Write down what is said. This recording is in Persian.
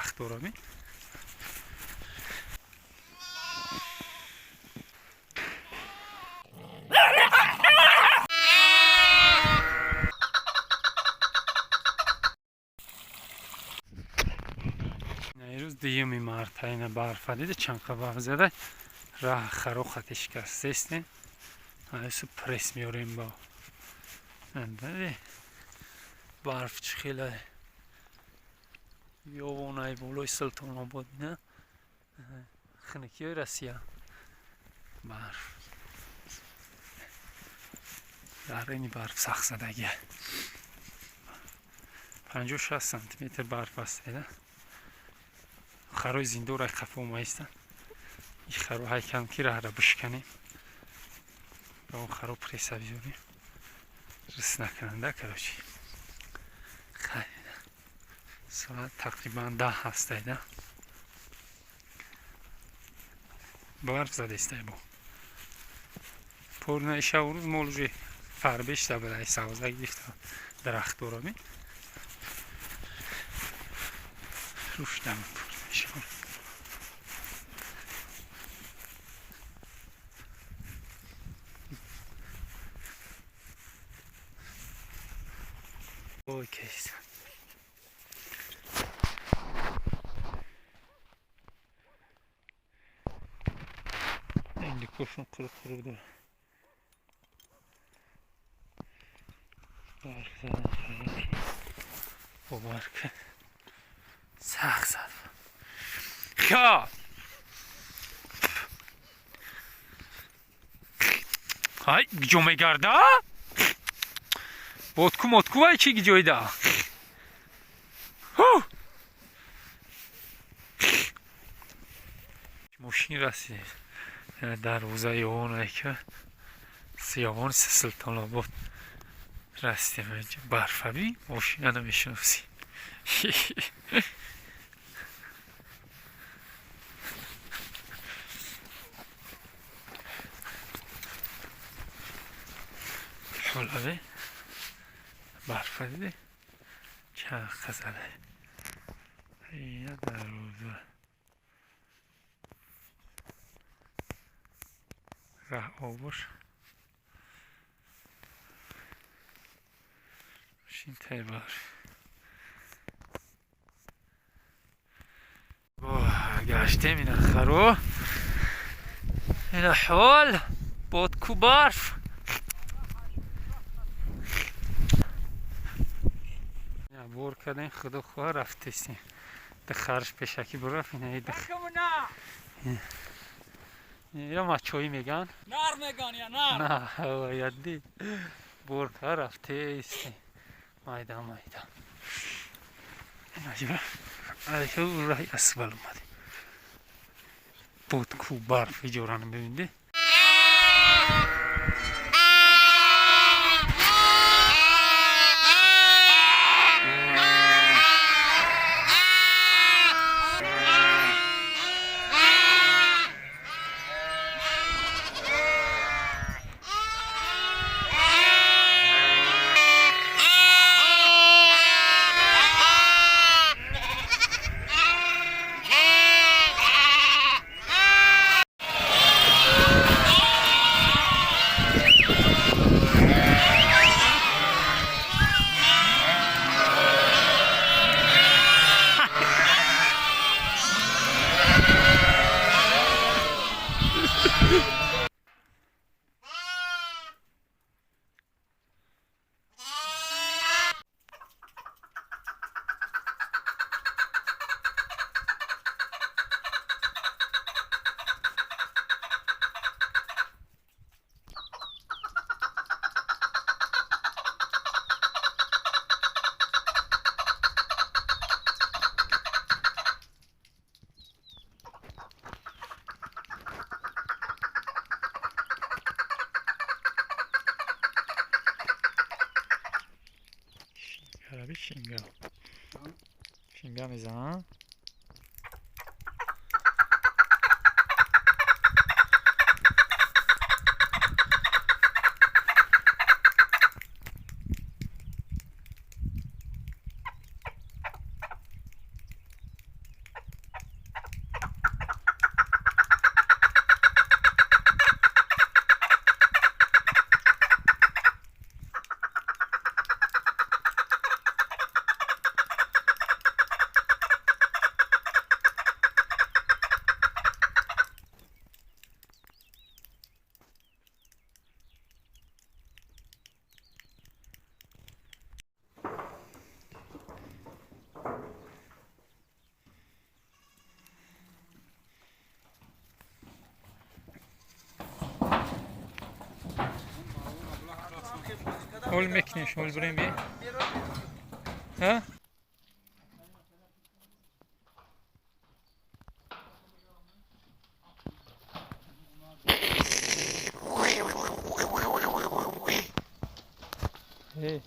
درخت دارم. امروز دیگه مرتين برف دیده چند برف زده راه خروخت شکسته است. هایسو پرس میاریم با اندازه برف چخیله یوونای بولوی سلطان آباد نه خنکی های رسیه برف در اینی برف سخت زدگیه 50-60 سانتیمتر برف بسته. خروی زیندو رای خفه اومایستن. این خرو های کم کی راه را بشکنیم با اون خرو پریسا بیاریم رس نکننده کراچی. خیلی ساعت تقریبا 10 هسته. برف زده است با پورنه ایشه و روز مولوژی فربش ده برای سوازه گرفته درخت دارمی روش دم پورنه ایشه اوکی این کشون قرق قرق داره برق زدن خیلی با برق سخت زد خیال های گجو میگرده بودکو مدکو های چی گجوی ده ماشین رسید در روزه یوانه که سیاوان سلطان آباد رسیدیم اینجا برفه بی ماشین نمیشنفسی حالا برفه دیده چند خزله اینه در روزه راه آور ماشین تیبار گشتیم این خرو این حال بودکو برف بور کردیم خدا خواه رفتیستیم ده خرش پیشکی برف اینه یا مچوی میگن؟ نار میگن یا نار؟ نه باید دید بور که رفتیستیم مایدان این رای اسفل اومده بودکو برف جوران ببینده عربی شینگا میزنم شمال میکنیم شمال بریم بیم ها Hey.